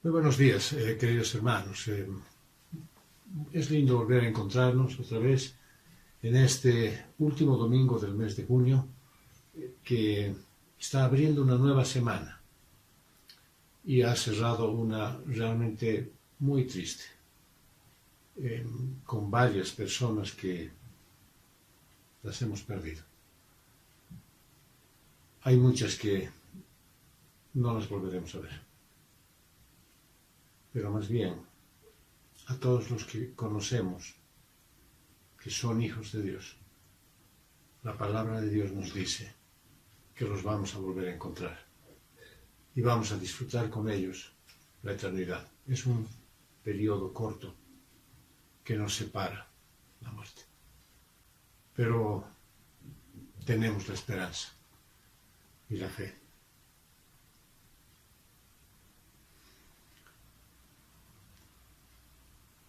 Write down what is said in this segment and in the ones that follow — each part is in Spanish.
Muy buenos días, queridos hermanos. Es lindo volver a encontrarnos otra vez en este último domingo del mes de junio, que está abriendo una nueva semana y ha cerrado una realmente muy triste, con varias personas que las hemos perdido. Hay muchas que no las volveremos a ver, pero más bien a todos los que conocemos que son hijos de Dios, la palabra de Dios nos dice que los vamos a volver a encontrar y vamos a disfrutar con ellos la eternidad. Es un periodo corto que nos separa la muerte, pero tenemos la esperanza y la fe.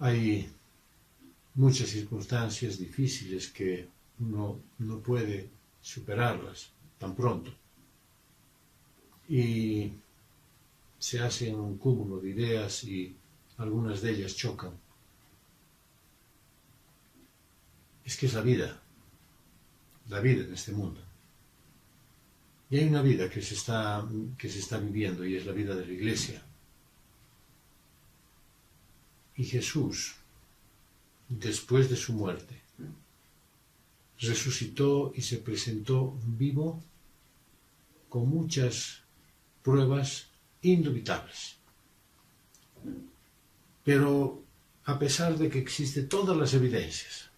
Hay muchas circunstancias difíciles que uno no puede superarlas tan pronto y se hacen un cúmulo de ideas y algunas de ellas chocan. Es que es la vida en este mundo. Y hay una vida que se está viviendo y es la vida de la Iglesia. Y Jesús, después de su muerte, resucitó y se presentó vivo con muchas pruebas indubitables. Pero a pesar de que existen todas las evidencias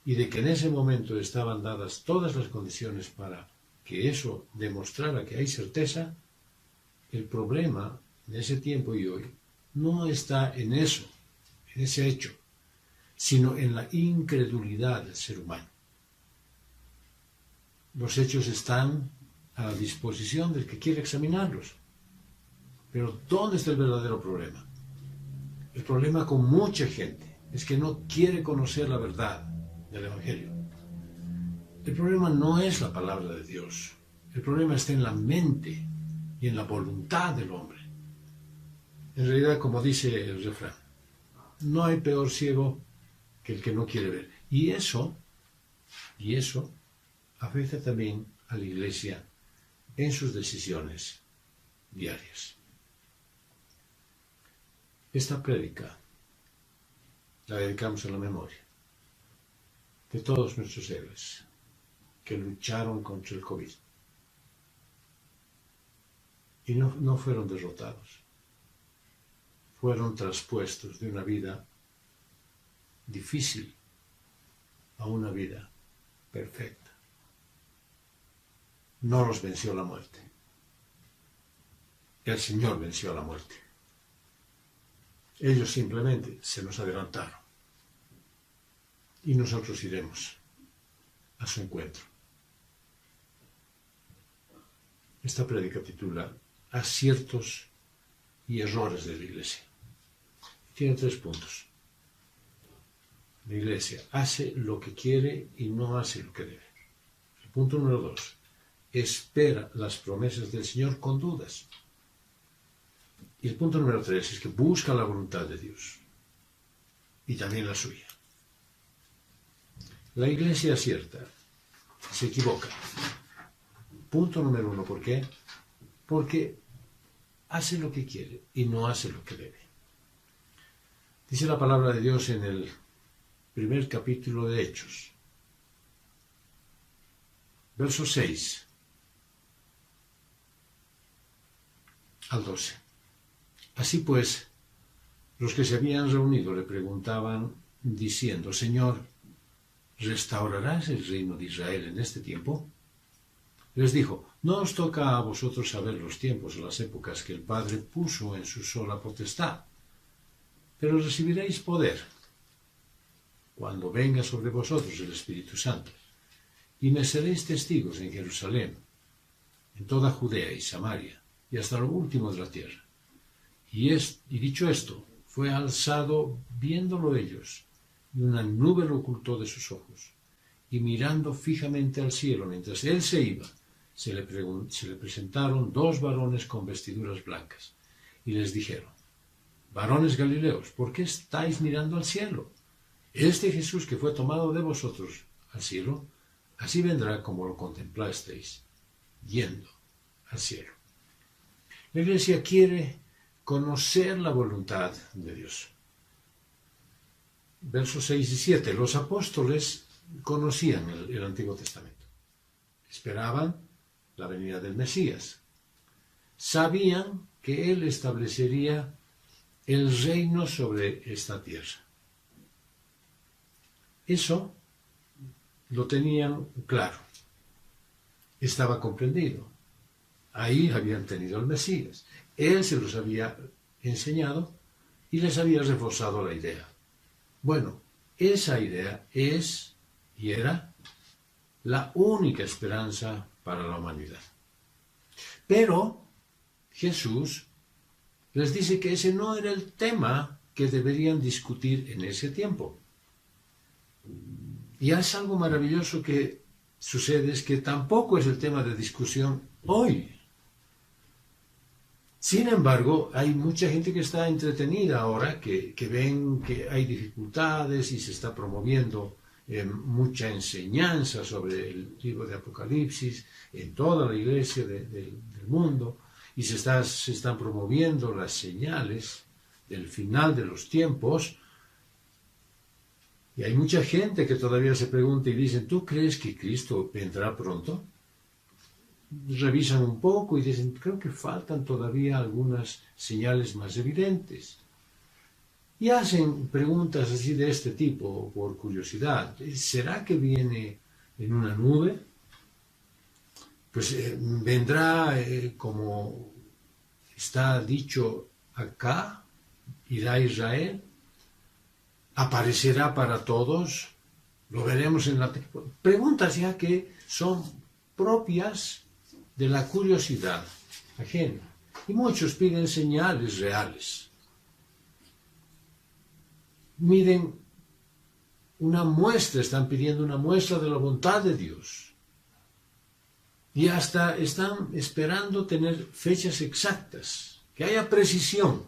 y de que en ese momento estaban dadas todas las condiciones para que eso demostrara que hay certeza, el problema en ese tiempo y hoy no está en eso, en ese hecho, sino en la incredulidad del ser humano. Los hechos están a la disposición del que quiere examinarlos. Pero ¿dónde está el verdadero problema? El problema con mucha gente es que no quiere conocer la verdad del Evangelio. El problema no es la palabra de Dios. El problema está en la mente y en la voluntad del hombre. En realidad, como dice el refrán, no hay peor ciego que el que no quiere ver. Y eso afecta también a la Iglesia en sus decisiones diarias. Esta prédica la dedicamos a la memoria de todos nuestros héroes que lucharon contra el COVID y no fueron derrotados. Fueron traspuestos de una vida difícil a una vida perfecta. No los venció la muerte. El Señor venció a la muerte. Ellos simplemente se nos adelantaron. Y nosotros iremos a su encuentro. Esta prédica titula Aciertos y errores de la Iglesia. Tiene 3 puntos. La Iglesia hace lo que quiere y no hace lo que debe. El punto número 2. Espera las promesas del Señor con dudas. Y el punto número 3 es que busca la voluntad de Dios y también la suya. La Iglesia acierta, se equivoca. Punto número 1, ¿por qué? Porque hace lo que quiere y no hace lo que debe. Dice la palabra de Dios en el primer capítulo de Hechos, verso 6 al 12. Así pues, los que se habían reunido le preguntaban diciendo: Señor, ¿restaurarás el reino de Israel en este tiempo? Les dijo: no os toca a vosotros saber los tiempos o las épocas que el Padre puso en su sola potestad, pero recibiréis poder cuando venga sobre vosotros el Espíritu Santo, y me seréis testigos en Jerusalén, en toda Judea y Samaria, y hasta lo último de la tierra. Y dicho esto, fue alzado, viéndolo ellos, y una nube lo ocultó de sus ojos, y mirando fijamente al cielo mientras él se iba, se le presentaron 2 varones con vestiduras blancas, y les dijeron: varones Galileos, ¿por qué estáis mirando al cielo? Este Jesús que fue tomado de vosotros al cielo, así vendrá como lo contemplasteis, yendo al cielo. La Iglesia quiere conocer la voluntad de Dios. Versos 6 y 7. Los apóstoles conocían el Antiguo Testamento. Esperaban la venida del Mesías. Sabían que Él establecería el reino sobre esta tierra. Eso lo tenían claro. Estaba comprendido. Ahí habían tenido al Mesías. Él se los había enseñado y les había reforzado la idea. Bueno, esa idea es y era la única esperanza para la humanidad. Pero Jesús les dice que ese no era el tema que deberían discutir en ese tiempo. Y es algo maravilloso que sucede, es que tampoco es el tema de discusión hoy. Sin embargo, hay mucha gente que está entretenida ahora, que ven que hay dificultades y se está promoviendo mucha enseñanza sobre el libro de Apocalipsis en toda la iglesia del mundo, y se están promoviendo las señales del final de los tiempos. Y hay mucha gente que todavía se pregunta y dicen, ¿tú crees que Cristo vendrá pronto? Revisan un poco y dicen, creo que faltan todavía algunas señales más evidentes. Y hacen preguntas así de este tipo, por curiosidad. ¿Será que viene en una nube? Pues vendrá, como está dicho acá, irá a Israel, aparecerá para todos, lo veremos en la... Preguntas ya que son propias de la curiosidad ajena. Y muchos piden señales reales. Miren una muestra, están pidiendo una muestra de la voluntad de Dios. Y hasta están esperando tener fechas exactas, que haya precisión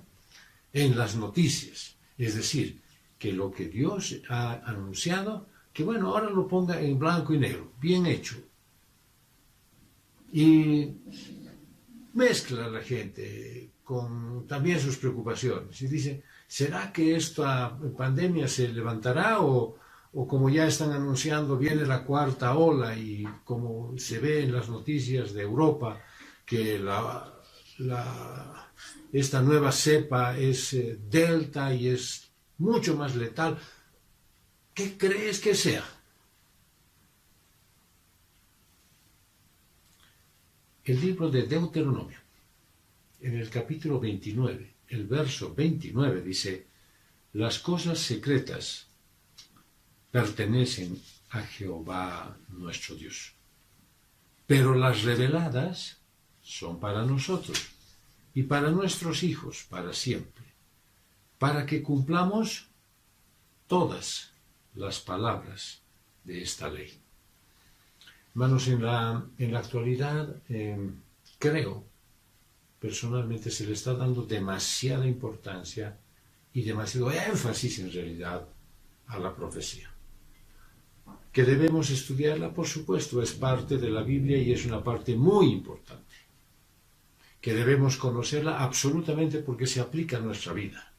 en las noticias. Es decir, que lo que Dios ha anunciado, que bueno, ahora lo ponga en blanco y negro, bien hecho. Y mezcla a la gente con también sus preocupaciones y dice, ¿será que esta pandemia se levantará o como ya están anunciando viene la cuarta ola, y como se ve en las noticias de Europa que esta nueva cepa es Delta y es mucho más letal? ¿Qué crees que sea? El libro de Deuteronomio, en el capítulo 29, el verso 29 dice, las cosas secretas pertenecen a Jehová nuestro Dios, pero las reveladas son para nosotros y para nuestros hijos para siempre, para que cumplamos todas las palabras de esta ley. Hermanos, en la actualidad creo, personalmente, se le está dando demasiada importancia y demasiado énfasis en realidad a la profecía. Que debemos estudiarla, por supuesto, es parte de la Biblia y es una parte muy importante. Que debemos conocerla absolutamente porque se aplica a nuestra vida.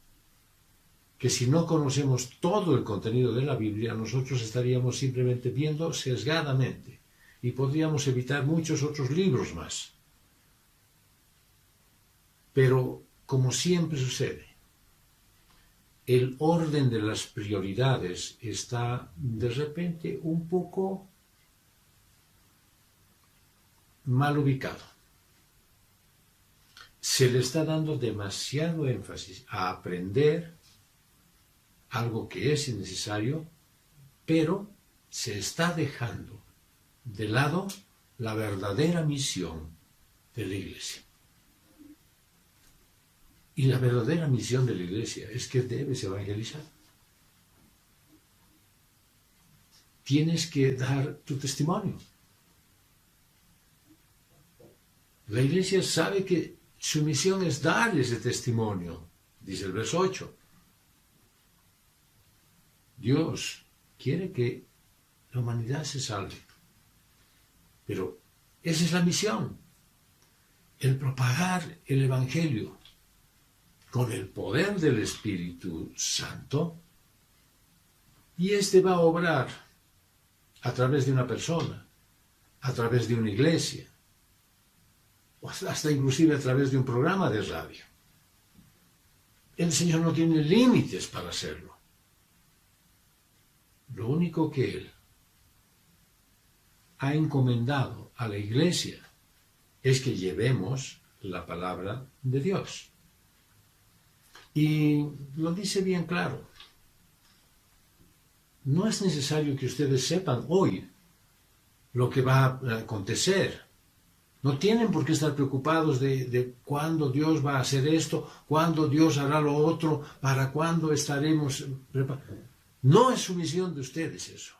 Que si no conocemos todo el contenido de la Biblia, nosotros estaríamos simplemente viendo sesgadamente y podríamos evitar muchos otros libros más. Pero, como siempre sucede, el orden de las prioridades está de repente un poco mal ubicado. Se le está dando demasiado énfasis a aprender algo que es innecesario, pero se está dejando de lado la verdadera misión de la Iglesia. Y la verdadera misión de la Iglesia es que debes evangelizar. Tienes que dar tu testimonio. La Iglesia sabe que su misión es dar ese testimonio dice el verso 8. Dios quiere que la humanidad se salve. Pero esa es la misión, el propagar el Evangelio con el poder del Espíritu Santo, y este va a obrar a través de una persona, a través de una iglesia, o hasta inclusive a través de un programa de radio. El Señor no tiene límites para hacerlo. Lo único que Él ha encomendado a la iglesia es que llevemos la palabra de Dios. Y lo dice bien claro. No es necesario que ustedes sepan hoy lo que va a acontecer. No tienen por qué estar preocupados de cuándo Dios va a hacer esto, cuándo Dios hará lo otro, para cuándo estaremos preparados. No es su misión de ustedes eso.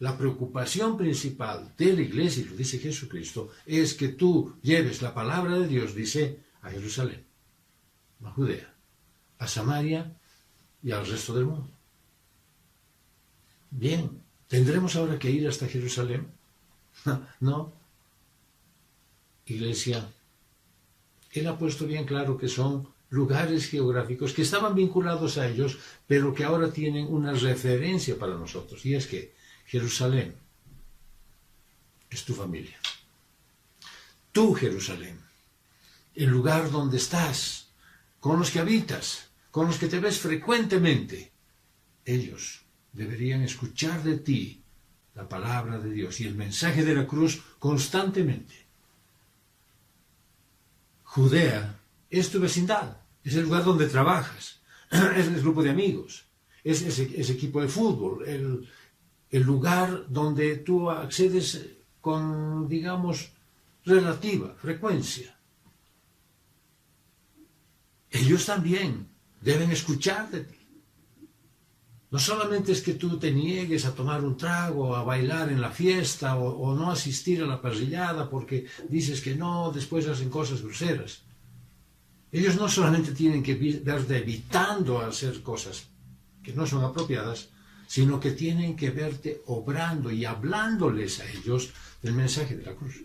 La preocupación principal de la iglesia, y lo dice Jesucristo, es que tú lleves la palabra de Dios, dice, a Jerusalén, a Judea, a Samaria y al resto del mundo. Bien, ¿tendremos ahora que ir hasta Jerusalén? No. Iglesia, Él ha puesto bien claro que son lugares geográficos que estaban vinculados a ellos, pero que ahora tienen una referencia para nosotros, y es que Jerusalén es tu familia. Tú, Jerusalén, el lugar donde estás, con los que habitas, con los que te ves frecuentemente, ellos deberían escuchar de ti la palabra de Dios y el mensaje de la cruz constantemente. Judea es tu vecindad, es el lugar donde trabajas, es el grupo de amigos, es ese equipo de fútbol, el lugar donde tú accedes con, digamos, relativa frecuencia. Ellos también deben escuchar de ti. No solamente es que tú te niegues a tomar un trago, a bailar en la fiesta o no asistir a la parrillada porque dices que no, después hacen cosas groseras. Ellos no solamente tienen que verte evitando hacer cosas que no son apropiadas, sino que tienen que verte obrando y hablándoles a ellos del mensaje de la cruz.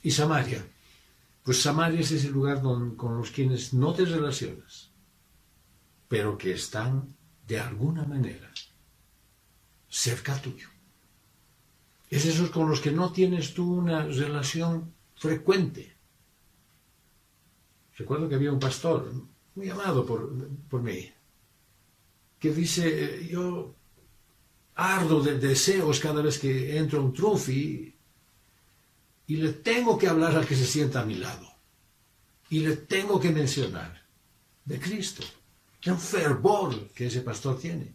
Y Samaria, pues Samaria es ese lugar con los quienes no te relacionas, pero que están de alguna manera cerca tuyo. Es esos con los que no tienes tú una relación frecuente. Recuerdo que había un pastor muy amado por mí, que dice, yo ardo de deseos cada vez que entro a un trufi y le tengo que hablar al que se sienta a mi lado y le tengo que mencionar de Cristo. Qué un fervor que ese pastor tiene.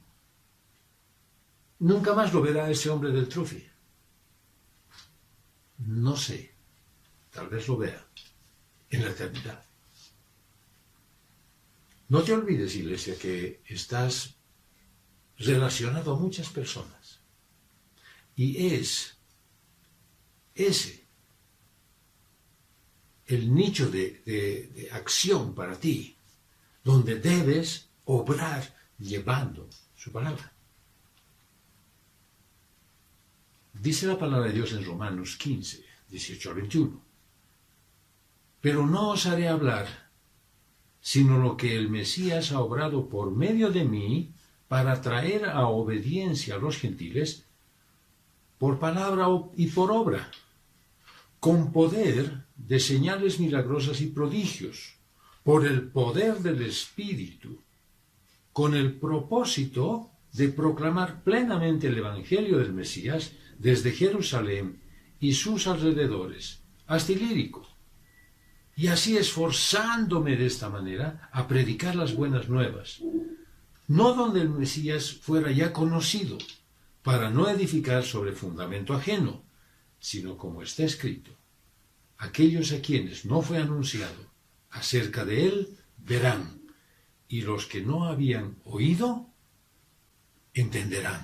Nunca más lo verá ese hombre del trufi. No sé, tal vez lo vea en la eternidad. No te olvides, iglesia, que estás relacionado a muchas personas. Y es ese el nicho de acción para ti, donde debes obrar llevando su palabra. Dice la palabra de Dios en Romanos 15, 18 al 21. Pero no os haré hablar, sino lo que el Mesías ha obrado por medio de mí para traer a obediencia a los gentiles, por palabra y por obra, con poder de señales milagrosas y prodigios, por el poder del Espíritu, con el propósito de proclamar plenamente el Evangelio del Mesías desde Jerusalén y sus alrededores hasta Ilírico, y así esforzándome de esta manera a predicar las buenas nuevas, no donde el Mesías fuera ya conocido, para no edificar sobre fundamento ajeno, sino como está escrito, aquellos a quienes no fue anunciado acerca de él verán, y los que no habían oído entenderán.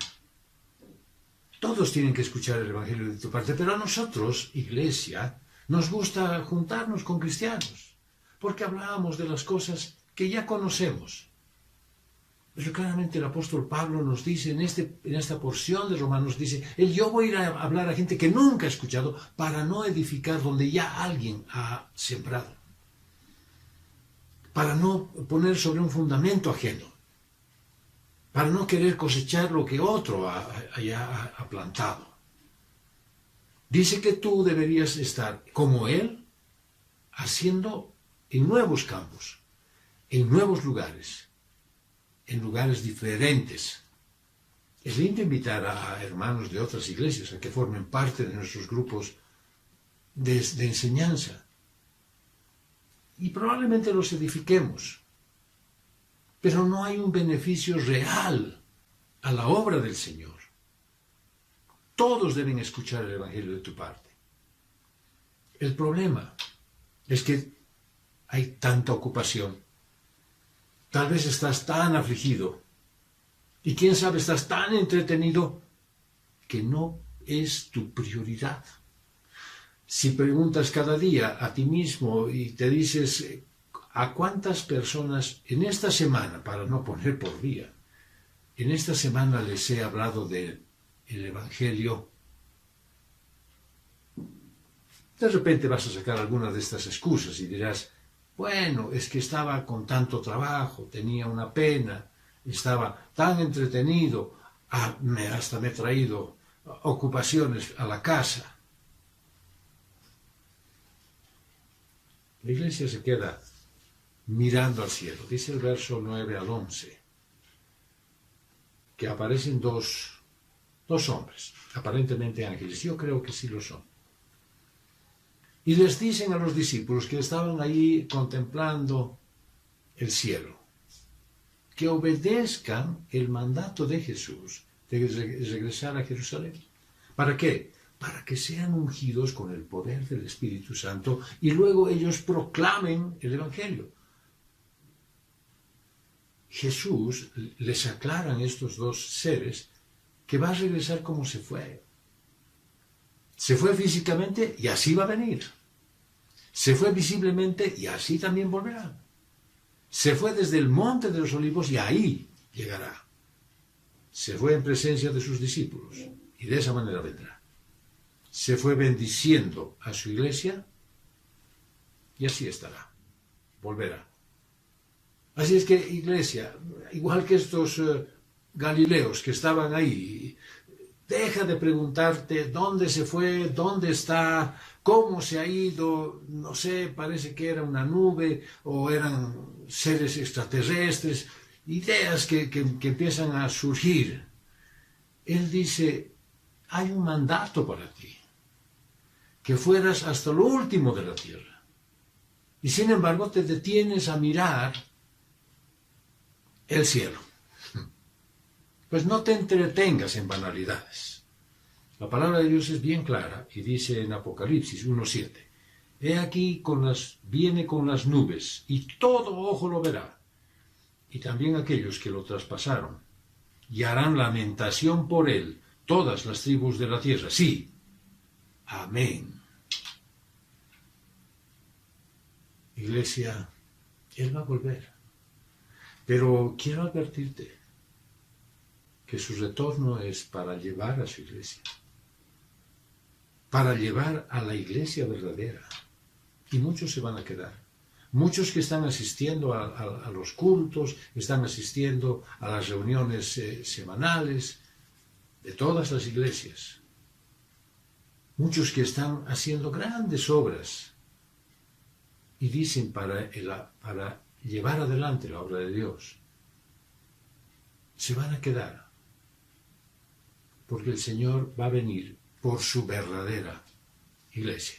Todos tienen que escuchar el Evangelio de tu parte, pero a nosotros, iglesia, Nos gusta juntarnos con cristianos, porque hablamos de las cosas que ya conocemos. Pero claramente el apóstol Pablo nos dice, en esta porción de Romanos, dice, yo voy a ir a hablar a gente que nunca ha escuchado para no edificar donde ya alguien ha sembrado. Para no poner sobre un fundamento ajeno. Para no querer cosechar lo que otro ha plantado. Dice que tú deberías estar como él, haciendo en nuevos campos, en nuevos lugares, en lugares diferentes. Es lindo invitar a hermanos de otras iglesias a que formen parte de nuestros grupos de enseñanza. Y probablemente los edifiquemos. Pero no hay un beneficio real a la obra del Señor. Todos deben escuchar el Evangelio de tu parte. El problema es que hay tanta ocupación. Tal vez estás tan afligido y quién sabe estás tan entretenido que no es tu prioridad. Si preguntas cada día a ti mismo y te dices a cuántas personas en esta semana, para no poner por día, en esta semana les he hablado del Evangelio, de repente vas a sacar alguna de estas excusas y dirás, bueno, es que estaba con tanto trabajo, tenía una pena, estaba tan entretenido, hasta me he traído ocupaciones a la casa. La iglesia se queda mirando al cielo. Dice el verso 9 al 11, que aparecen dos hombres, aparentemente ángeles. Yo creo que sí lo son. Y les dicen a los discípulos que estaban ahí contemplando el cielo, que obedezcan el mandato de Jesús de regresar a Jerusalén. ¿Para qué? Para que sean ungidos con el poder del Espíritu Santo y luego ellos proclamen el Evangelio. Jesús les aclara a estos dos seres que va a regresar como se fue. Se fue físicamente y así va a venir. Se fue visiblemente y así también volverá. Se fue desde el monte de los olivos y ahí llegará. Se fue en presencia de sus discípulos y de esa manera vendrá. Se fue bendiciendo a su iglesia y así estará. Volverá. Así es que, iglesia, igual que estos galileos que estaban ahí, deja de preguntarte dónde se fue, dónde está, cómo se ha ido, no sé, parece que era una nube o eran seres extraterrestres, ideas que empiezan a surgir. Él dice, hay un mandato para ti, que fueras hasta lo último de la tierra. Y sin embargo te detienes a mirar el cielo. Pues no te entretengas en banalidades. La palabra de Dios es bien clara y dice en Apocalipsis 1:7, he aquí viene con las nubes y todo ojo lo verá, y también aquellos que lo traspasaron, y harán lamentación por él todas las tribus de la tierra. Sí, amén. Iglesia, Él va a volver. Pero quiero advertirte que su retorno es para llevar a su iglesia, para llevar a la iglesia verdadera. Y muchos se van a quedar. Muchos que están asistiendo a los cultos, están asistiendo a las reuniones semanales de todas las iglesias. Muchos que están haciendo grandes obras y dicen para llevar adelante la obra de Dios, se van a quedar, porque el Señor va a venir por su verdadera iglesia.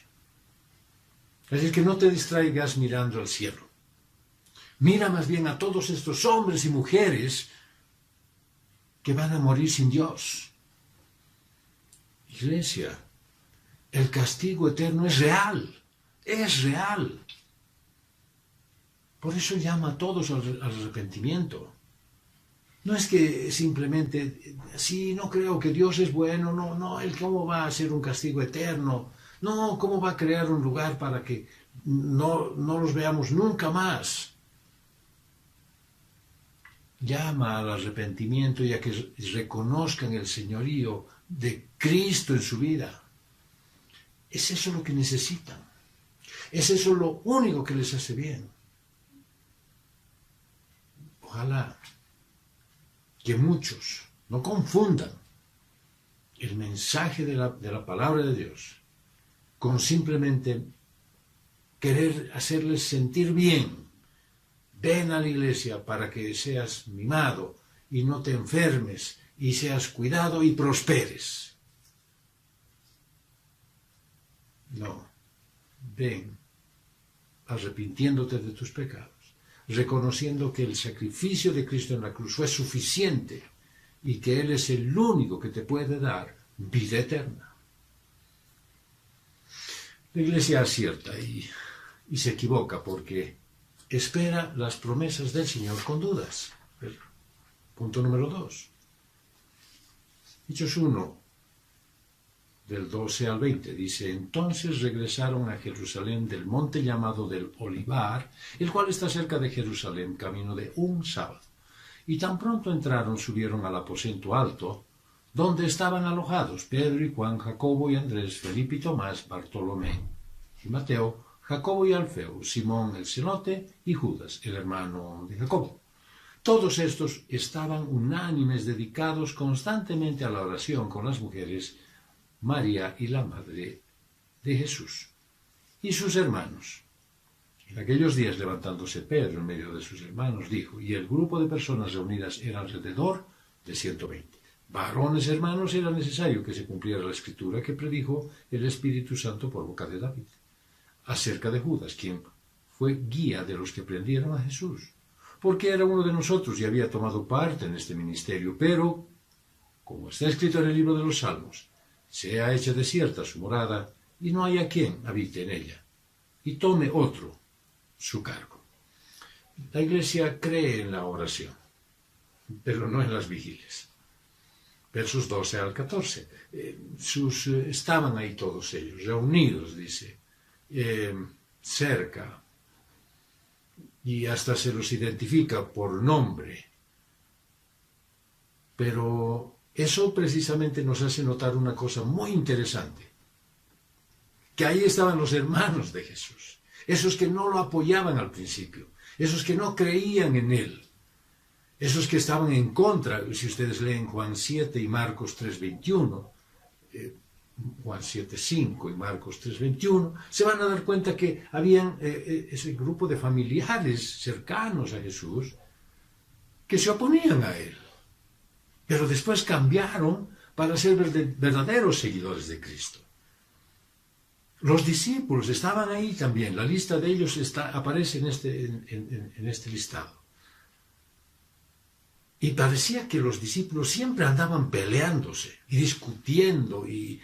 Así que no te distraigas mirando al cielo. Mira más bien a todos estos hombres y mujeres que van a morir sin Dios. Iglesia, el castigo eterno es real, es real. Por eso llama a todos al arrepentimiento. No es que simplemente, sí, no creo que Dios es bueno, no, Él cómo va a hacer un castigo eterno. No, ¿cómo va a crear un lugar para que no los veamos nunca más? Llama al arrepentimiento y a que reconozcan el señorío de Cristo en su vida. ¿Es eso lo que necesitan? ¿Es eso lo único que les hace bien? Ojalá que muchos no confundan el mensaje de la palabra de Dios con simplemente querer hacerles sentir bien. Ven a la iglesia para que seas mimado y no te enfermes y seas cuidado y prosperes. No, ven arrepintiéndote de tus pecados, reconociendo que el sacrificio de Cristo en la cruz fue suficiente y que Él es el único que te puede dar vida eterna. La iglesia acierta y se equivoca porque espera las promesas del Señor con dudas. Punto número 2. Hechos 1, del 12 al 20, dice: entonces regresaron a Jerusalén del monte llamado del Olivar, el cual está cerca de Jerusalén, camino de un sábado. Y tan pronto entraron, subieron al aposento alto, donde estaban alojados Pedro y Juan, Jacobo y Andrés, Felipe y Tomás, Bartolomé y Mateo, Jacobo y Alfeo, Simón el celote y Judas, el hermano de Jacobo. Todos estos estaban unánimes, dedicados constantemente a la oración con las mujeres, María y la madre de Jesús, y sus hermanos. En aquellos días, levantándose Pedro en medio de sus hermanos, dijo, y el grupo de personas reunidas era alrededor de 120. Varones hermanos, era necesario que se cumpliera la escritura que predijo el Espíritu Santo por boca de David, acerca de Judas, quien fue guía de los que prendieron a Jesús, porque era uno de nosotros y había tomado parte en este ministerio, pero, como está escrito en el libro de los Salmos, sea hecha desierta su morada, y no haya quien habite en ella, y tome otro su cargo. La iglesia cree en la oración, pero no en las vigilias. Versos 12 al 14. Estaban ahí todos ellos, reunidos, dice, cerca, y hasta se los identifica por nombre. Pero eso precisamente nos hace notar una cosa muy interesante, que ahí estaban los hermanos de Jesús, esos que no lo apoyaban al principio, esos que no creían en Él, esos que estaban en contra. Si ustedes leen Juan 7 y Marcos 3:21, Juan 7:5 y Marcos 3:21, se van a dar cuenta que habían ese grupo de familiares cercanos a Jesús que se oponían a Él, pero después cambiaron para ser verdaderos seguidores de Cristo. Los discípulos estaban ahí también, la lista de ellos aparece en este listado. Y parecía que los discípulos siempre andaban peleándose y discutiendo y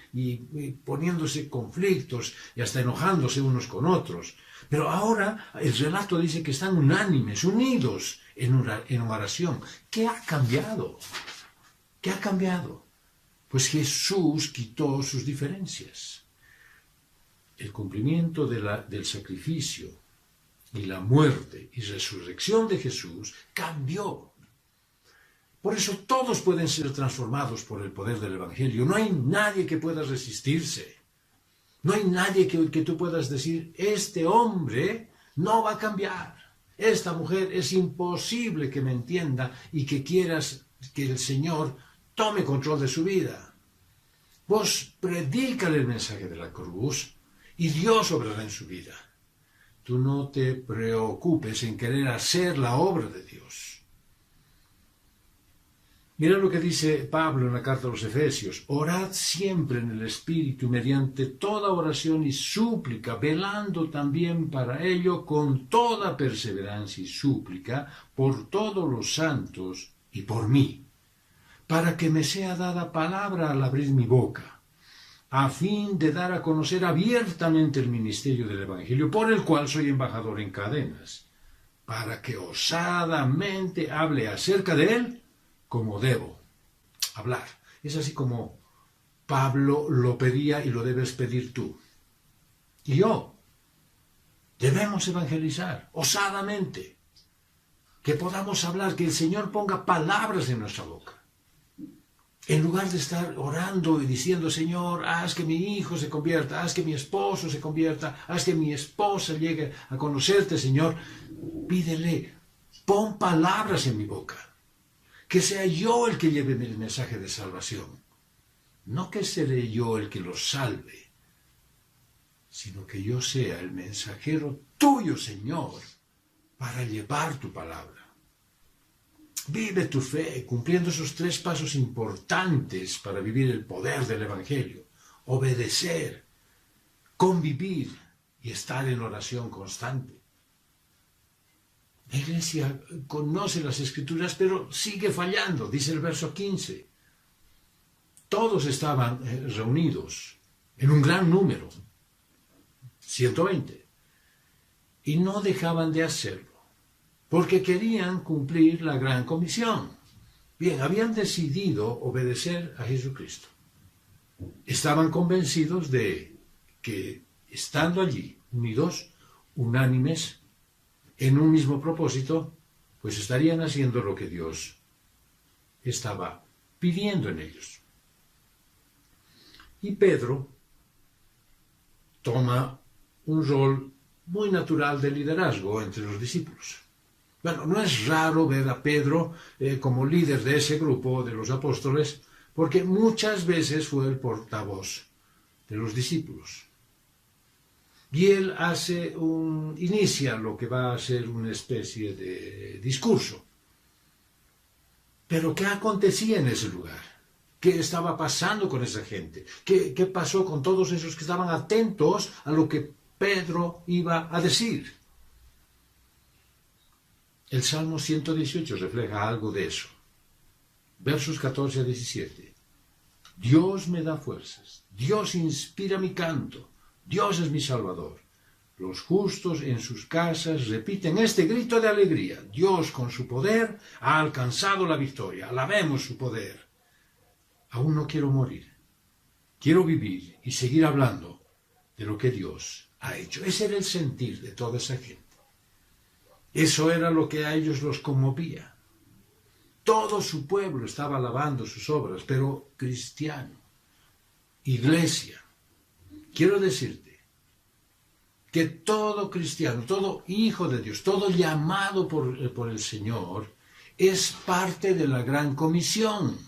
poniéndose conflictos y hasta enojándose unos con otros. Pero ahora el relato dice que están unánimes, unidos en oración. ¿Qué ha cambiado? ¿Qué ha cambiado? Pues Jesús quitó sus diferencias. El cumplimiento del sacrificio y la muerte y resurrección de Jesús cambió. Por eso todos pueden ser transformados por el poder del Evangelio. No hay nadie que pueda resistirse. No hay nadie que tú puedas decir, este hombre no va a cambiar. Esta mujer es imposible que me entienda y que quieras que el Señor tome control de su vida. Vos predícale el mensaje de la cruz y Dios obrará en su vida. Tú no te preocupes en querer hacer la obra de Dios. Mira lo que dice Pablo en la carta a los Efesios: orad siempre en el Espíritu mediante toda oración y súplica, velando también para ello con toda perseverancia y súplica por todos los santos y por mí, para que me sea dada palabra al abrir mi boca, a fin de dar a conocer abiertamente el ministerio del Evangelio, por el cual soy embajador en cadenas, para que osadamente hable acerca de él como debo hablar. Es así como Pablo lo pedía y lo debes pedir tú. y yo debemos evangelizar osadamente, que podamos hablar, que el Señor ponga palabras en nuestra boca. En lugar de estar orando y diciendo, Señor, haz que mi hijo se convierta, haz que mi esposo se convierta, haz que mi esposa llegue a conocerte, Señor, pídele, pon palabras en mi boca, que sea yo el que lleve el mensaje de salvación, no que seré yo el que los salve, sino que yo sea el mensajero tuyo, Señor, para llevar tu palabra. Vive tu fe cumpliendo esos 3 pasos importantes para vivir el poder del Evangelio. Obedecer, convivir y estar en oración constante. La Iglesia conoce las Escrituras, pero sigue fallando, dice el verso 15. Todos estaban reunidos en un gran número, 120, y no dejaban de hacerlo, porque querían cumplir la gran comisión. Bien, habían decidido obedecer a Jesucristo. Estaban convencidos de que, estando allí, unidos, unánimes, en un mismo propósito, pues estarían haciendo lo que Dios estaba pidiendo en ellos. Y Pedro toma un rol muy natural de liderazgo entre los discípulos. Bueno, no es raro ver a Pedro como líder de ese grupo de los apóstoles, porque muchas veces fue el portavoz de los discípulos. Y él inicia lo que va a ser una especie de discurso. Pero ¿qué acontecía en ese lugar? ¿Qué estaba pasando con esa gente? ¿Qué pasó con todos esos que estaban atentos a lo que Pedro iba a decir? El Salmo 118 refleja algo de eso. Versos 14 a 17. Dios me da fuerzas, Dios inspira mi canto, Dios es mi Salvador. Los justos en sus casas repiten este grito de alegría. Dios con su poder ha alcanzado la victoria. Alabemos su poder. Aún no quiero morir. Quiero vivir y seguir hablando de lo que Dios ha hecho. Ese era el sentir de toda esa gente. Eso era lo que a ellos los conmovía. Todo su pueblo estaba alabando sus obras, pero cristiano, iglesia, quiero decirte que todo cristiano, todo hijo de Dios, todo llamado por el Señor, es parte de la gran comisión.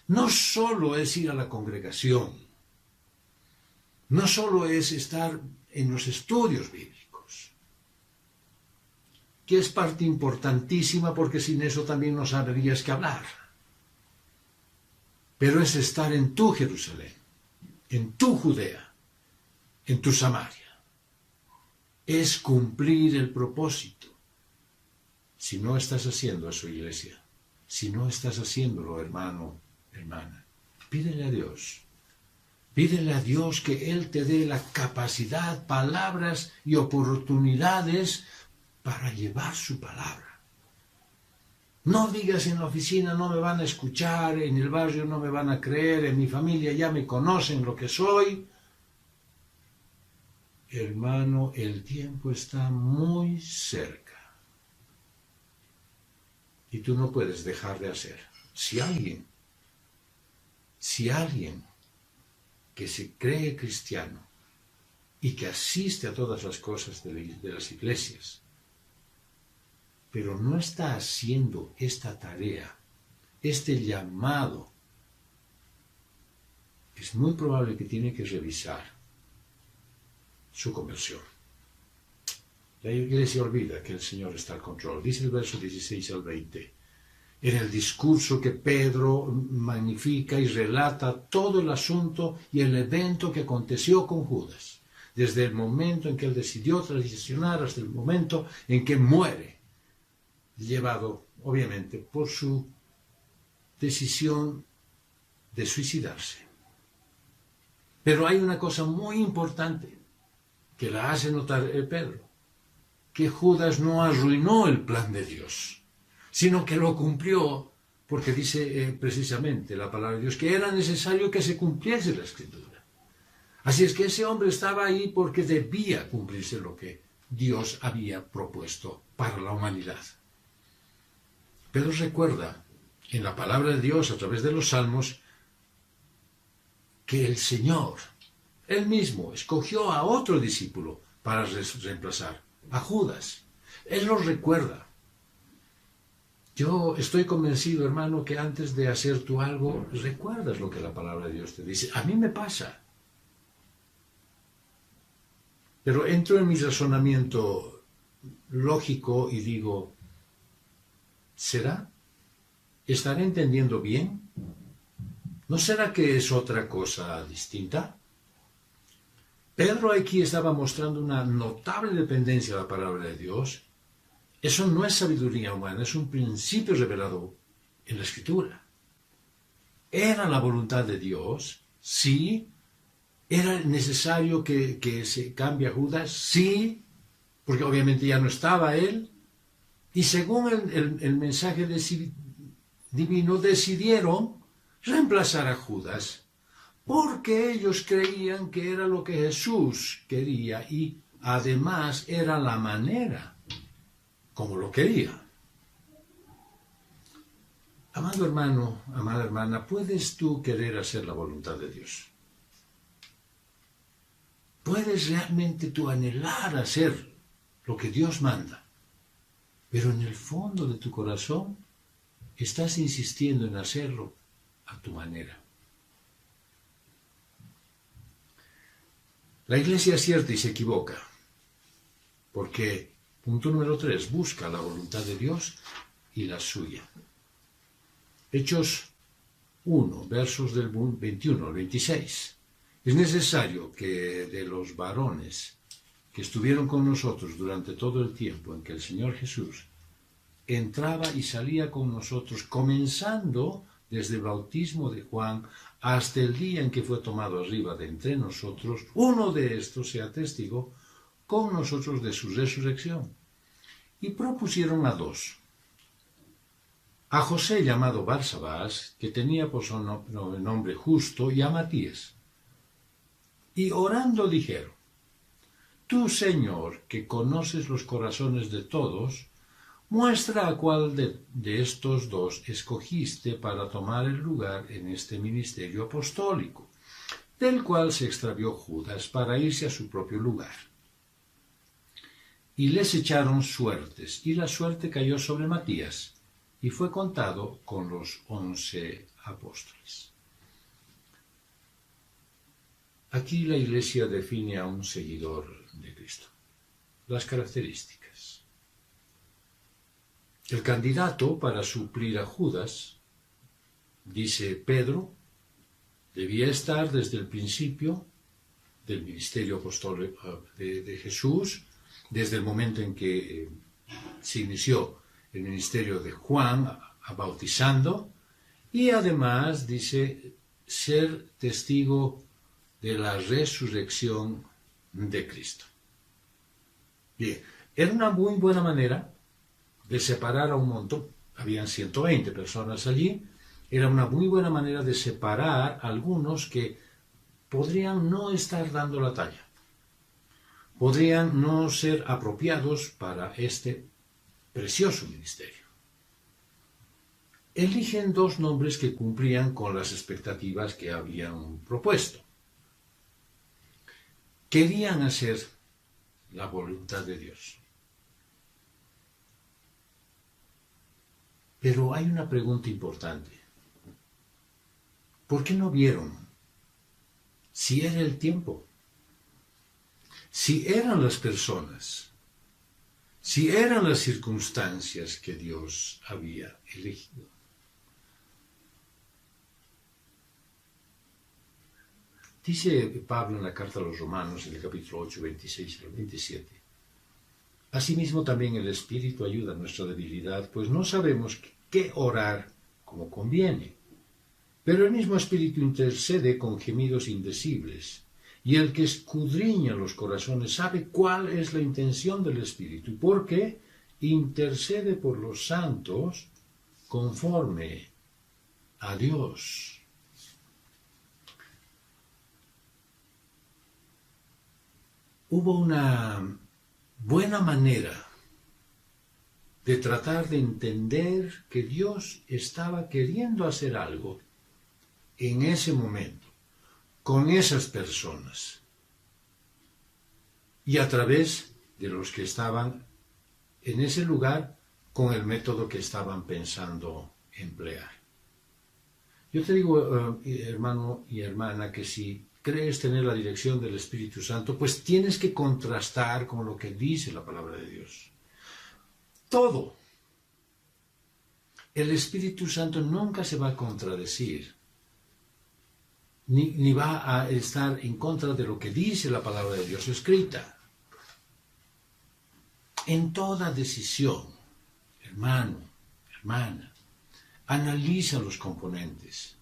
No solo es ir a la congregación, no solo es estar en los estudios bíblicos, que es parte importantísima porque sin eso también no sabrías qué hablar. Pero es estar en tu Jerusalén, en tu Judea, en tu Samaria. Es cumplir el propósito. Si no estás haciendo eso, iglesia, si no estás haciéndolo, hermano, hermana, pídele a Dios. Pídele a Dios que Él te dé la capacidad, palabras y oportunidades para llevar su palabra. No digas en la oficina no me van a escuchar, en el barrio no me van a creer, en mi familia ya me conocen lo que soy. Hermano, el tiempo está muy cerca. Y tú no puedes dejar de hacer. Si alguien que se cree cristiano y que asiste a todas las cosas de las iglesias, pero no está haciendo esta tarea, este llamado, es muy probable que tiene que revisar su conversión. La iglesia olvida que el Señor está al control. Dice el verso 16 al 20. En el discurso que Pedro magnifica y relata todo el asunto y el evento que aconteció con Judas, desde el momento en que él decidió traicionar hasta el momento en que muere, llevado, obviamente, por su decisión de suicidarse. Pero hay una cosa muy importante que la hace notar Pedro, que Judas no arruinó el plan de Dios, sino que lo cumplió, porque dice precisamente la palabra de Dios que era necesario que se cumpliese la Escritura. Así es que ese hombre estaba ahí porque debía cumplirse lo que Dios había propuesto para la humanidad. Pero recuerda, en la palabra de Dios a través de los Salmos, que el Señor, Él mismo, escogió a otro discípulo para reemplazar, a Judas. Él lo recuerda. Yo estoy convencido, hermano, que antes de hacer tú algo, recuerdas lo que la palabra de Dios te dice. A mí me pasa. Pero entro en mi razonamiento lógico y digo, ¿será? ¿Estaré entendiendo bien? ¿No será que es otra cosa distinta? Pedro aquí estaba mostrando una notable dependencia a la palabra de Dios. Eso no es sabiduría humana, es un principio revelado en la Escritura. ¿Era la voluntad de Dios? Sí. ¿Era necesario que se cambie a Judas? Sí, porque obviamente ya no estaba él. Y según el mensaje divino decidieron reemplazar a Judas, porque ellos creían que era lo que Jesús quería y además era la manera como lo quería. Amado hermano, amada hermana, ¿puedes tú querer hacer la voluntad de Dios? ¿Puedes realmente tú anhelar hacer lo que Dios manda? Pero en el fondo de tu corazón estás insistiendo en hacerlo a tu manera. La iglesia acierta y se equivoca, porque, punto número 3, busca la voluntad de Dios y la suya. Hechos 1, versos del 21 al 26. Es necesario que de los varones que estuvieron con nosotros durante todo el tiempo en que el Señor Jesús entraba y salía con nosotros, comenzando desde el bautismo de Juan hasta el día en que fue tomado arriba de entre nosotros, uno de estos sea testigo con nosotros de su resurrección. Y propusieron a 2. A José llamado Barsabás, que tenía por nombre Justo, y a Matías. Y orando dijeron, tú, Señor, que conoces los corazones de todos, muestra a cuál de estos 2 escogiste para tomar el lugar en este ministerio apostólico, del cual se extravió Judas para irse a su propio lugar. Y les echaron suertes, y la suerte cayó sobre Matías, y fue contado con los 11 apóstoles. Aquí la Iglesia define a un seguidor de Cristo. Las características. El candidato para suplir a Judas, dice Pedro, debía estar desde el principio del ministerio apostólico de Jesús, desde el momento en que se inició el ministerio de Juan bautizando, y además dice ser testigo de la resurrección de Cristo. Bien, era una muy buena manera de separar a un montón, habían 120 personas allí, era una muy buena manera de separar a algunos que podrían no estar dando la talla, podrían no ser apropiados para este precioso ministerio. Eligen 2 nombres que cumplían con las expectativas que habían propuesto. Querían hacer la voluntad de Dios. Pero hay una pregunta importante. ¿Por qué no vieron si era el tiempo? Si eran las personas, si eran las circunstancias que Dios había elegido. Dice Pablo en la carta a los Romanos, en el capítulo 8, 26 al 27. Asimismo también el Espíritu ayuda a nuestra debilidad, pues no sabemos qué orar como conviene. Pero el mismo Espíritu intercede con gemidos indecibles, y el que escudriña los corazones sabe cuál es la intención del Espíritu, porque intercede por los santos conforme a Dios. hubo una buena manera de tratar de entender que Dios estaba queriendo hacer algo en ese momento, con esas personas, y a través de los que estaban en ese lugar con el método que estaban pensando emplear. Yo te digo, hermano y hermana, que si crees tener la dirección del Espíritu Santo, pues tienes que contrastar con lo que dice la palabra de Dios. Todo. El Espíritu Santo nunca se va a contradecir, ni va a estar en contra de lo que dice la palabra de Dios escrita. En toda decisión, hermano, hermana, analiza los componentes.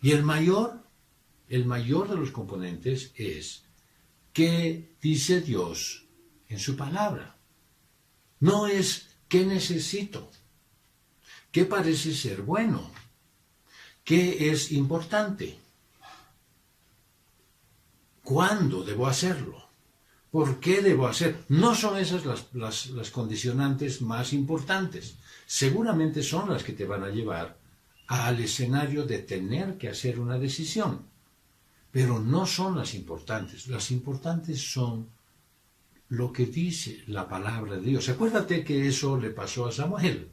Y el mayor de los componentes es qué dice Dios en su palabra. No es qué necesito, qué parece ser bueno, qué es importante, cuándo debo hacerlo, por qué debo hacer. No son esas las condicionantes más importantes. Seguramente son las que te van a llevar al escenario de tener que hacer una decisión, pero no son las importantes. Las importantes son lo que dice la palabra de Dios. Acuérdate que eso le pasó a Samuel.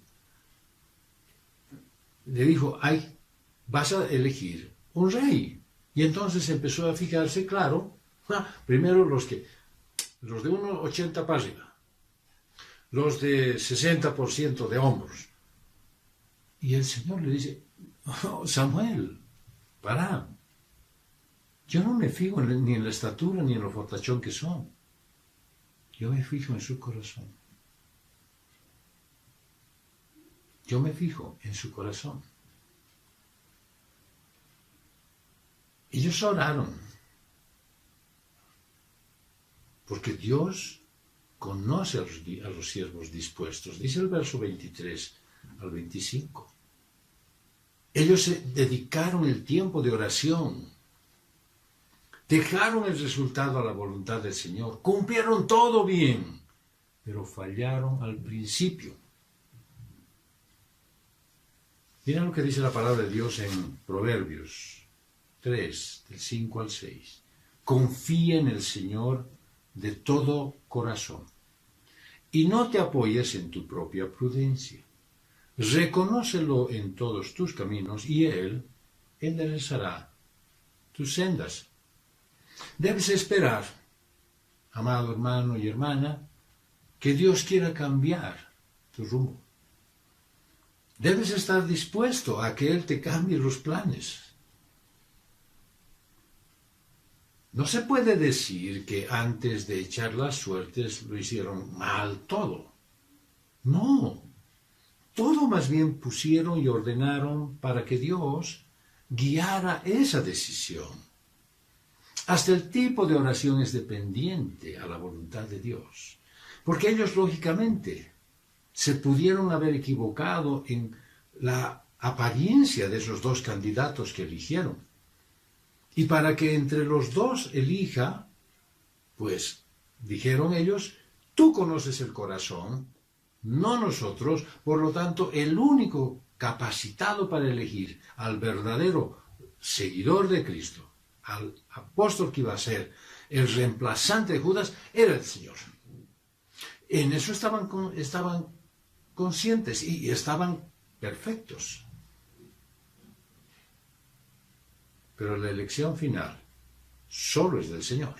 Le dijo, vas a elegir un rey. Y entonces empezó a fijarse, claro, primero los de 1,80 para arriba, los de 60% de hombros. Y el Señor le dice, Samuel, para. Yo no me fijo ni en la estatura ni en lo fortachón que son. Yo me fijo en su corazón. Yo me fijo en su corazón. Ellos oraron, porque Dios conoce a los siervos dispuestos. Dice el verso 23 al 25. Ellos se dedicaron el tiempo de oración, dejaron el resultado a la voluntad del Señor, cumplieron todo bien, pero fallaron al principio. Mira lo que dice la palabra de Dios en Proverbios 3, del 5 al 6. Confía en el Señor de todo corazón y no te apoyes en tu propia prudencia. Reconócelo en todos tus caminos y Él enderezará tus sendas. Debes esperar, amado hermano y hermana, que Dios quiera cambiar tu rumbo. Debes estar dispuesto a que Él te cambie los planes. No se puede decir que antes de echar las suertes lo hicieron mal todo. No. Todo más bien pusieron y ordenaron para que Dios guiara esa decisión. Hasta el tipo de oración es dependiente a la voluntad de Dios. Porque ellos, lógicamente, se pudieron haber equivocado en la apariencia de esos dos candidatos que eligieron. Y para que entre los dos elija, pues, dijeron ellos, tú conoces el corazón, no nosotros, por lo tanto, el único capacitado para elegir al verdadero seguidor de Cristo, al apóstol que iba a ser el reemplazante de Judas, era el Señor. En eso estaban conscientes y estaban perfectos. Pero la elección final solo es del Señor.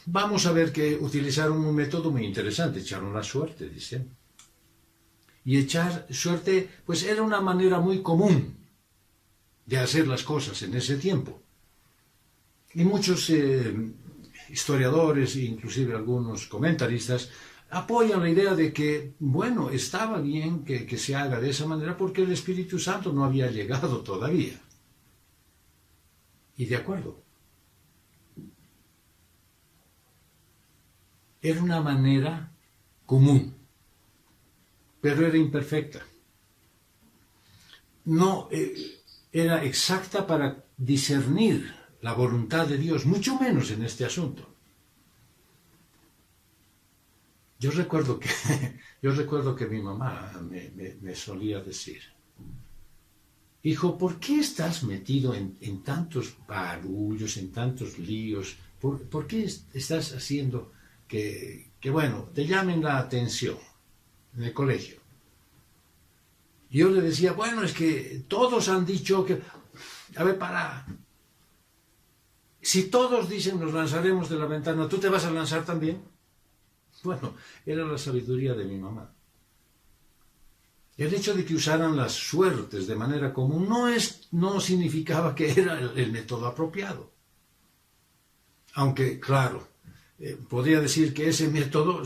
Vamos a ver que utilizaron un método muy interesante, echaron la suerte, dicen. Y echar suerte, pues era una manera muy común de hacer las cosas en ese tiempo. Y muchos historiadores, inclusive algunos comentaristas, apoyan la idea de que, bueno, estaba bien que se haga de esa manera porque el Espíritu Santo no había llegado todavía. Y de acuerdo. Era una manera común, pero era imperfecta. No era exacta para discernir la voluntad de Dios, mucho menos en este asunto. Yo recuerdo que mi mamá me solía decir: hijo, ¿por qué estás metido en tantos barullos, en tantos líos? ¿Por qué estás haciendo que, bueno, te llamen la atención en el colegio? Yo le decía: bueno, es que todos han dicho que... A ver, para. Si todos dicen nos lanzaremos de la ventana, ¿tú te vas a lanzar también? Bueno, era la sabiduría de mi mamá. El hecho de que usaran las suertes de manera común no significaba que era el método apropiado. Aunque, claro, podría decir que ese método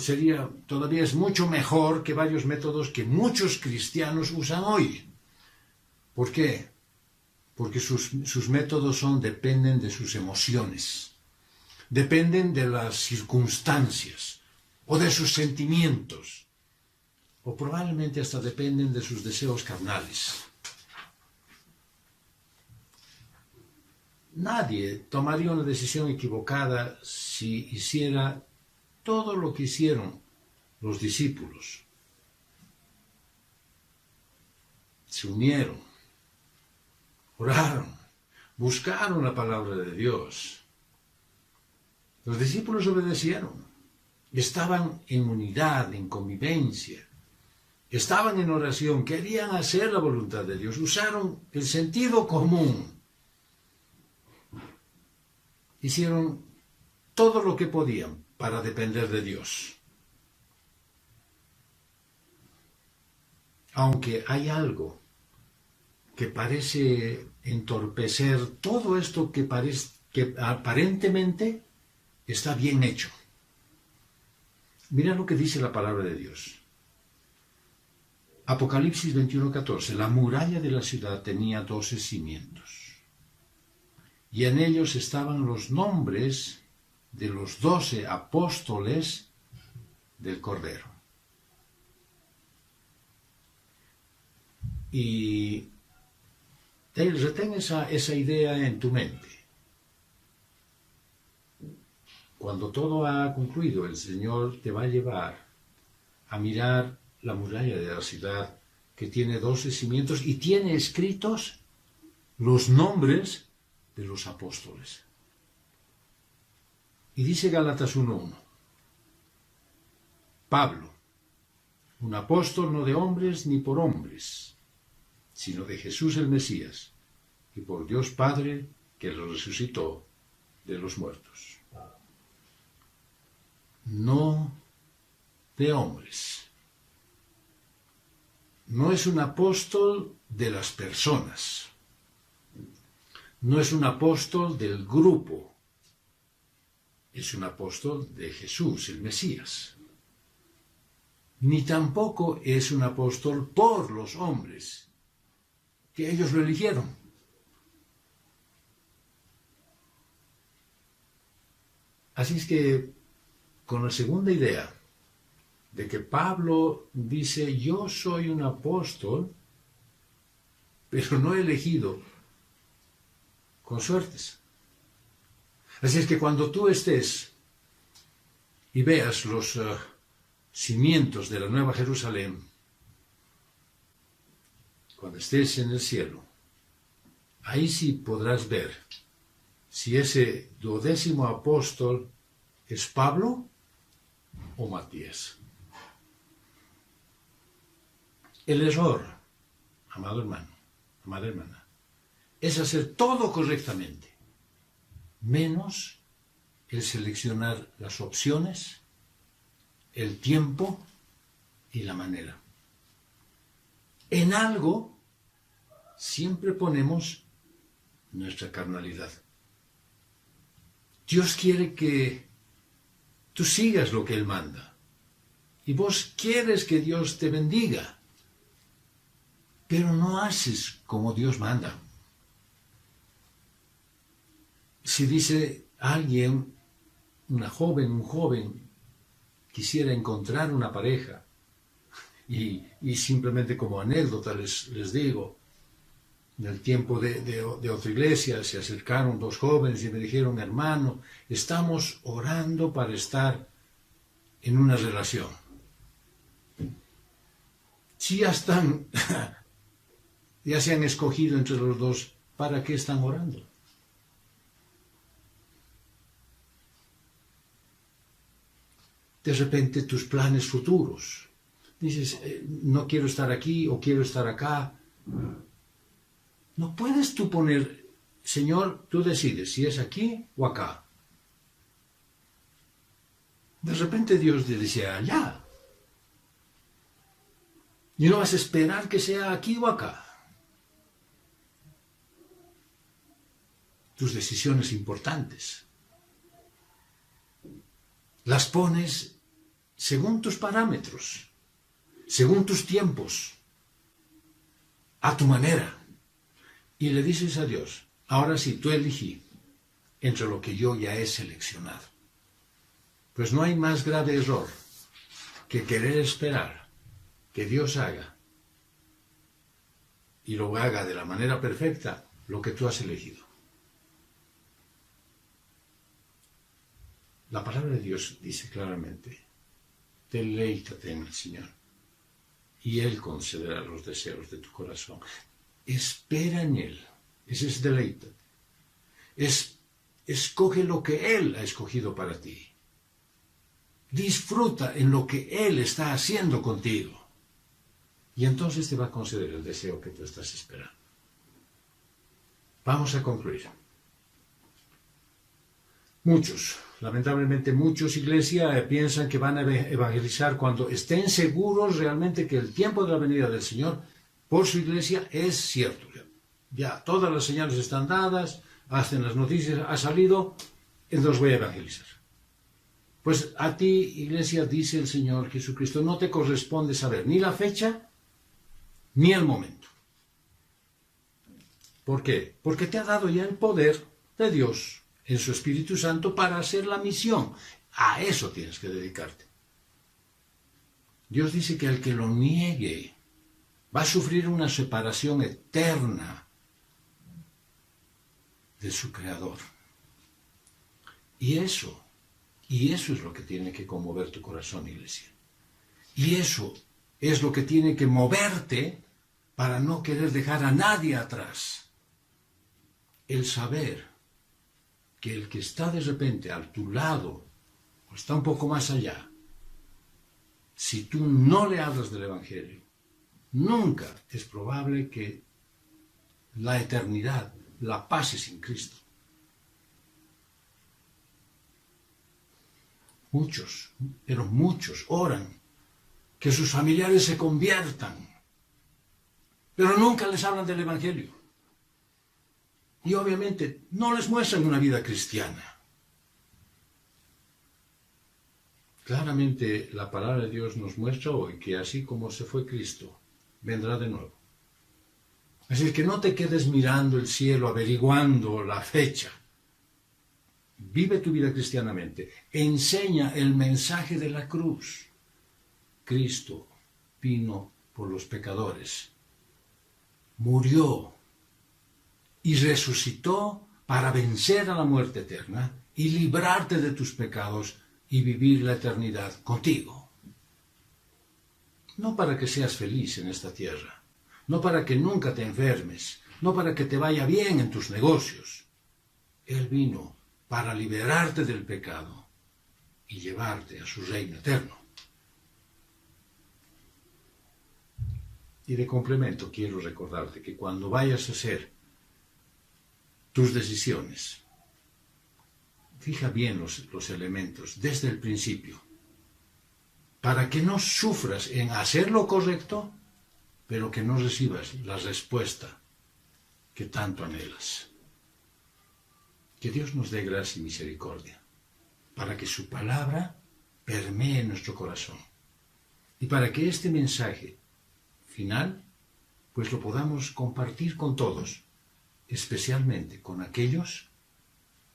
todavía es mucho mejor que varios métodos que muchos cristianos usan hoy. ¿Por qué? Porque sus métodos dependen de sus emociones, dependen de las circunstancias o de sus sentimientos, o probablemente hasta dependen de sus deseos carnales. Nadie tomaría una decisión equivocada si hiciera todo lo que hicieron los discípulos. Se unieron, oraron, buscaron la palabra de Dios. Los discípulos obedecieron, estaban en unidad, en convivencia, estaban en oración, querían hacer la voluntad de Dios, usaron el sentido común. Hicieron todo lo que podían para depender de Dios. Aunque hay algo que parece entorpecer todo esto que aparentemente está bien hecho. Mira lo que dice la palabra de Dios. Apocalipsis 21:14. La muralla de la ciudad tenía 12 cimientos. Y en ellos estaban los nombres de los 12 apóstoles del Cordero. Y retén esa idea en tu mente. Cuando todo ha concluido, el Señor te va a llevar a mirar la muralla de la ciudad que tiene 12 cimientos y tiene escritos los nombres de los apóstoles. Y dice Gálatas 1:1. Pablo, un apóstol no de hombres ni por hombres, sino de Jesús el Mesías, y por Dios Padre que lo resucitó de los muertos. No de hombres. No es un apóstol de las personas. No es un apóstol del grupo. Es un apóstol de Jesús, el Mesías. Ni tampoco es un apóstol por los hombres, que ellos lo eligieron. Así es que, con la segunda idea, de que Pablo dice: yo soy un apóstol, pero no elegido con suertes. Así es que cuando tú estés y veas los cimientos de la Nueva Jerusalén, cuando estés en el cielo, ahí sí podrás ver si ese 12º apóstol es Pablo o Matías. El error, amado hermano, amada hermana, es hacer todo correctamente, menos el seleccionar las opciones, el tiempo y la manera. En algo siempre ponemos nuestra carnalidad. Dios quiere que tú sigas lo que Él manda. Y vos quieres que Dios te bendiga, pero no haces como Dios manda. Si dice alguien, un joven, quisiera encontrar una pareja, y simplemente como anécdota les digo, En el tiempo de otra iglesia se acercaron dos jóvenes y me dijeron, hermano, estamos orando para estar en una relación. Si ya están, ya se han escogido entre los dos, ¿para qué están orando? De repente tus planes futuros. Dices, no quiero estar aquí o quiero estar acá. No puedes tú poner, Señor, tú decides si es aquí o acá. De repente Dios te dice allá. Y no vas a esperar que sea aquí o acá. Tus decisiones importantes las pones según tus parámetros, según tus tiempos, a tu manera. Y le dices a Dios, ahora sí, tú elegí entre lo que yo ya he seleccionado. Pues no hay más grave error que querer esperar que Dios haga, y lo haga de la manera perfecta, lo que tú has elegido. La palabra de Dios dice claramente, deleítate en el Señor, y Él concederá los deseos de tu corazón. Espera en Él, ese es deleítate. Escoge lo que Él ha escogido para ti. Disfruta en lo que Él está haciendo contigo. Y entonces te va a conceder el deseo que tú estás esperando. Vamos a concluir. Lamentablemente muchos, iglesia, piensan que van a evangelizar cuando estén seguros realmente que el tiempo de la venida del Señor por su iglesia es cierto. Ya todas las señales están dadas, hasta en las noticias ha salido, entonces voy a evangelizar. Pues a ti, iglesia, dice el Señor Jesucristo, no te corresponde saber ni la fecha ni el momento. ¿Por qué? Porque te ha dado ya el poder de Dios en su Espíritu Santo para hacer la misión. A eso tienes que dedicarte. Dios dice que el que lo niegue va a sufrir una separación eterna de su Creador. Y eso es lo que tiene que conmover tu corazón, iglesia. Y eso es lo que tiene que moverte para no querer dejar a nadie atrás. El saber que el que está de repente a tu lado o está un poco más allá, si tú no le hablas del Evangelio, nunca es probable que la eternidad la pase sin Cristo. Muchos, pero muchos oran que sus familiares se conviertan, pero nunca les hablan del Evangelio. Y obviamente no les muestran una vida cristiana. Claramente la palabra de Dios nos muestra hoy que así como se fue Cristo, vendrá de nuevo. Así que no te quedes mirando el cielo, averiguando la fecha. Vive tu vida cristianamente. Enseña el mensaje de la cruz. Cristo vino por los pecadores. Murió y resucitó para vencer a la muerte eterna y librarte de tus pecados y vivir la eternidad contigo. No para que seas feliz en esta tierra, no para que nunca te enfermes, no para que te vaya bien en tus negocios. Él vino para liberarte del pecado y llevarte a su reino eterno. Y de complemento quiero recordarte que cuando vayas a hacer tus decisiones, fija bien los elementos desde el principio, para que no sufras en hacer lo correcto, pero que no recibas la respuesta que tanto anhelas. Que Dios nos dé gracia y misericordia, para que su palabra permee en nuestro corazón, y para que este mensaje final, pues lo podamos compartir con todos, especialmente con aquellos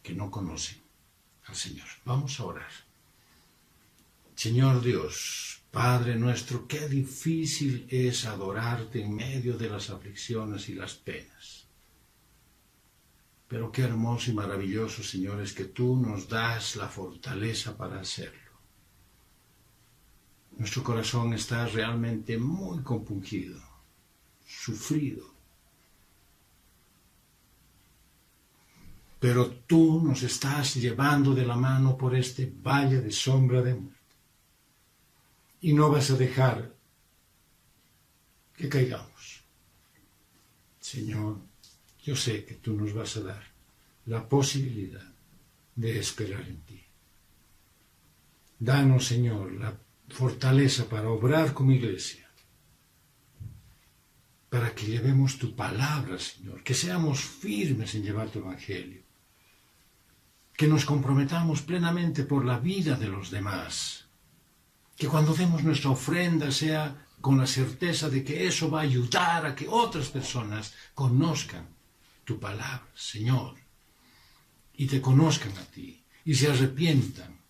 que no conocen al Señor. Vamos a orar. Señor Dios, Padre nuestro, qué difícil es adorarte en medio de las aflicciones y las penas. Pero qué hermoso y maravilloso, Señor, es que tú nos das la fortaleza para hacerlo. Nuestro corazón está realmente muy compungido, sufrido. Pero tú nos estás llevando de la mano por este valle de sombra de muerte. Y no vas a dejar que caigamos. Señor, yo sé que tú nos vas a dar la posibilidad de esperar en ti. Danos, Señor, la fortaleza para obrar como iglesia, para que llevemos tu palabra, Señor, que seamos firmes en llevar tu evangelio, que nos comprometamos plenamente por la vida de los demás, que cuando demos nuestra ofrenda sea con la certeza de que eso va a ayudar a que otras personas conozcan tu palabra, Señor, y te conozcan a ti, y se arrepientan,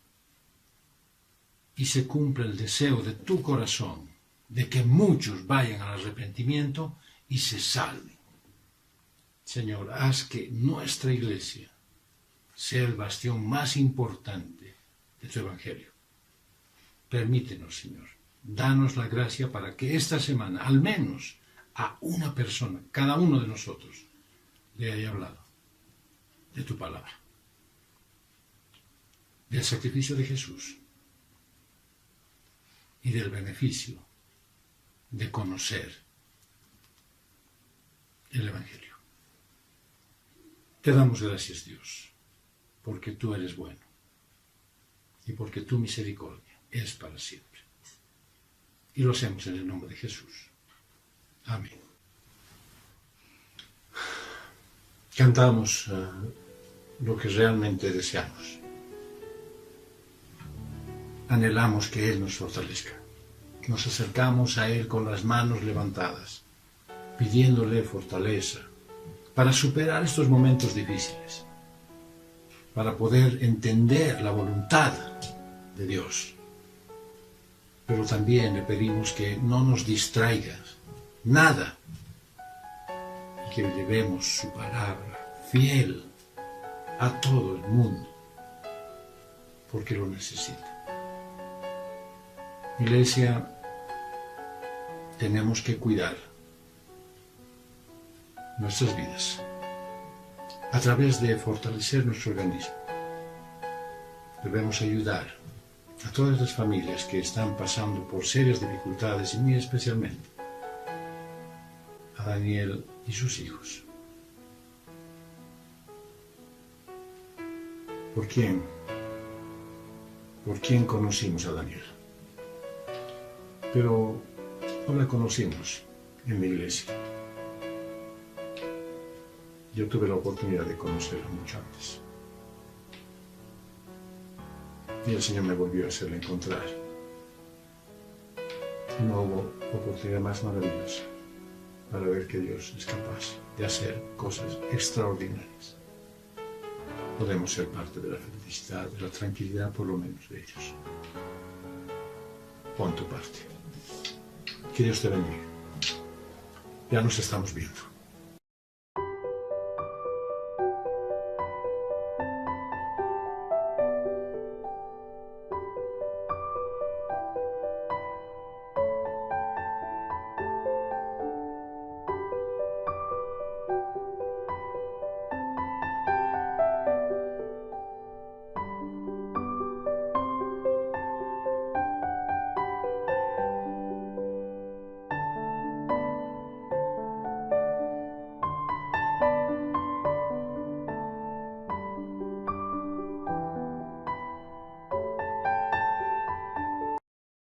y se cumpla el deseo de tu corazón, de que muchos vayan al arrepentimiento y se salven. Señor, haz que nuestra iglesia sea el bastión más importante de tu evangelio. Permítenos, Señor, danos la gracia para que esta semana, al menos a una persona, cada uno de nosotros, le haya hablado de tu palabra, del sacrificio de Jesús y del beneficio de conocer el Evangelio. Te damos gracias, Dios, porque tú eres bueno y porque tu misericordia es para siempre. Y lo hacemos en el nombre de Jesús. Amén. Cantamos lo que realmente deseamos. Anhelamos que Él nos fortalezca. Nos acercamos a Él con las manos levantadas, pidiéndole fortaleza para superar estos momentos difíciles, para poder entender la voluntad de Dios. Pero también le pedimos que no nos distraiga nada y que llevemos su palabra fiel a todo el mundo, porque lo necesita. Iglesia, tenemos que cuidar nuestras vidas a través de fortalecer nuestro organismo. Debemos ayudar a todas las familias que están pasando por serias dificultades y muy especialmente a Daniel y sus hijos. ¿Por quién? ¿Por quién conocimos a Daniel? Pero no la conocimos en la iglesia. Yo tuve la oportunidad de conocerla mucho antes. Y el Señor me volvió a hacerla encontrar. Y no hubo oportunidad más maravillosa para ver que Dios es capaz de hacer cosas extraordinarias. Podemos ser parte de la felicidad, de la tranquilidad, por lo menos de ellos. Pon tu parte. Que Dios te bendiga. Ya nos estamos viendo.